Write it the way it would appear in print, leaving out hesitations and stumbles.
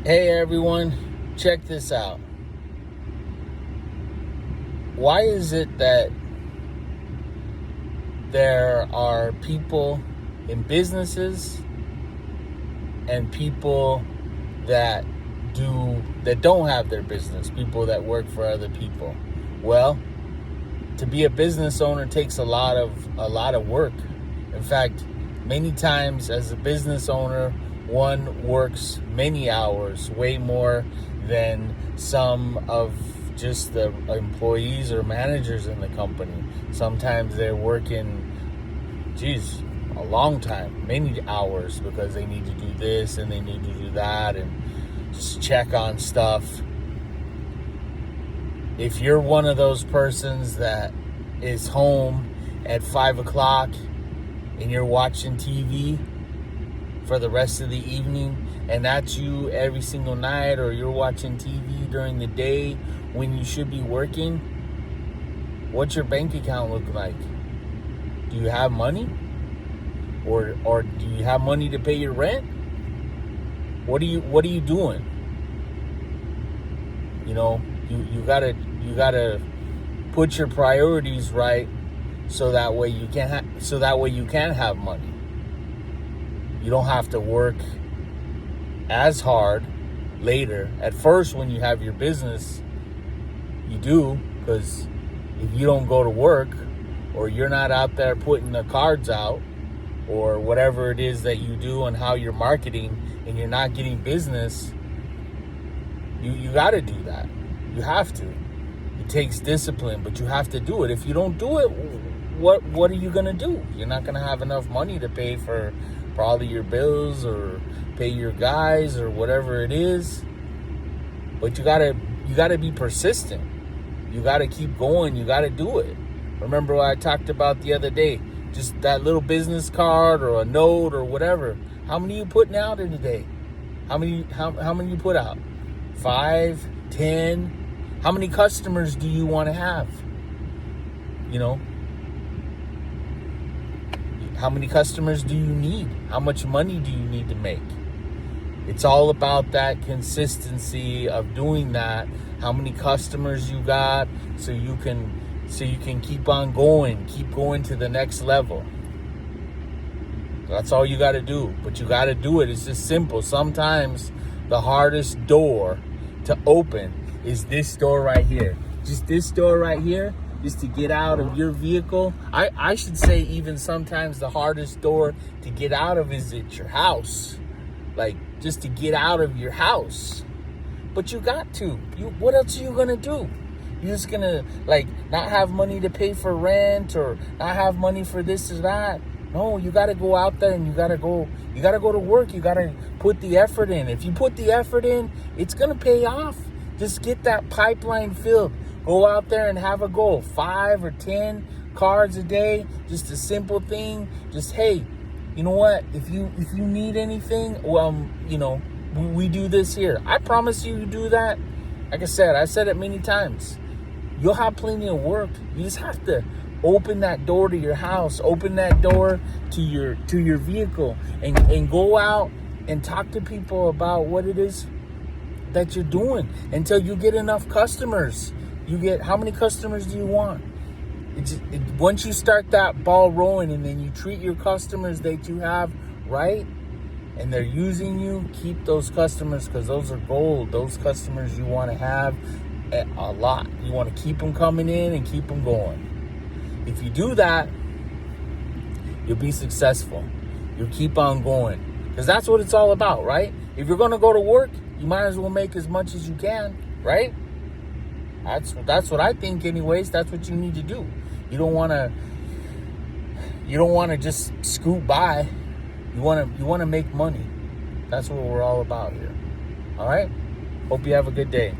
Hey everyone, check this out. Why is it that there are people in businesses and people that don't have their business, people that work for other people? Well, to be a business owner takes a lot of work. In fact, many times as a business owner, one works many hours, way more than some of just the employees or managers in the company. Sometimes they're working, a long time, many hours, because they need to do this and they need to do that and just check on stuff. If you're one of those persons that is home at 5 o'clock and you're watching TV for the rest of the evening, and that's you every single night, or you're watching TV during the day when you should be working, what's your bank account look like? Do you have money? Or do you have money to pay your rent? What are you doing? You gotta put your priorities right so that way you can have money. You don't have to work as hard later. At first, when you have your business, you do, because if you don't go to work, or you're not out there putting the cards out, or whatever it is that you do and how you're marketing, and you're not getting business, you got to do that. You have to. It takes discipline, but you have to do it. If you don't do it, what are you going to do? You're not going to have enough money to pay for probably your bills or pay your guys or whatever it is. But you got to be persistent. You got to keep going. You got to do it. Remember what I talked about the other day? Just that little business card or a note or whatever. How many you putting out in a day? How many you put out? 5, 10? How many customers do you want to have? How many customers do you need? How much money do you need to make? It's all about that consistency of doing that. How many customers you got, so you can keep on going, keep going to the next level. That's all you got to do, but you got to do it. It's just simple. Sometimes the hardest door to open is this door right here. Just this door right here, just to get out of your vehicle. I should say even sometimes the hardest door to get out of is at your house. Like, just to get out of your house. But you got to. What else are you going to do? You're just going to, not have money to pay for rent, or not have money for this or that. No, you got to go out there and you got to go to work. You got to put the effort in. If you put the effort in, it's going to pay off. Just get that pipeline filled. Go out there and have a goal. 5 or 10 cards a day. Just a simple thing. Just, hey, you know what? If you need anything, we do this here. I promise you do that. Like I said it many times. You'll have plenty of work. You just have to open that door to your house. Open that door to your vehicle. And go out and talk to people about what it is that you're doing until you get enough customers. How many customers do you want? Once you start that ball rolling, and then you treat your customers that you have right, and they're using you, keep those customers, because those are gold. Those customers you want to have a lot. You want to keep them coming in and keep them going. If you do that, you'll be successful. You'll keep on going, because that's what it's all about, right? If you're going to go to work, you might as well make as much as you can, right? That's what I think anyways. That's what you need to do. You don't want to just scoot by. You want to make money. That's what we're all about here. All right? Hope you have a good day.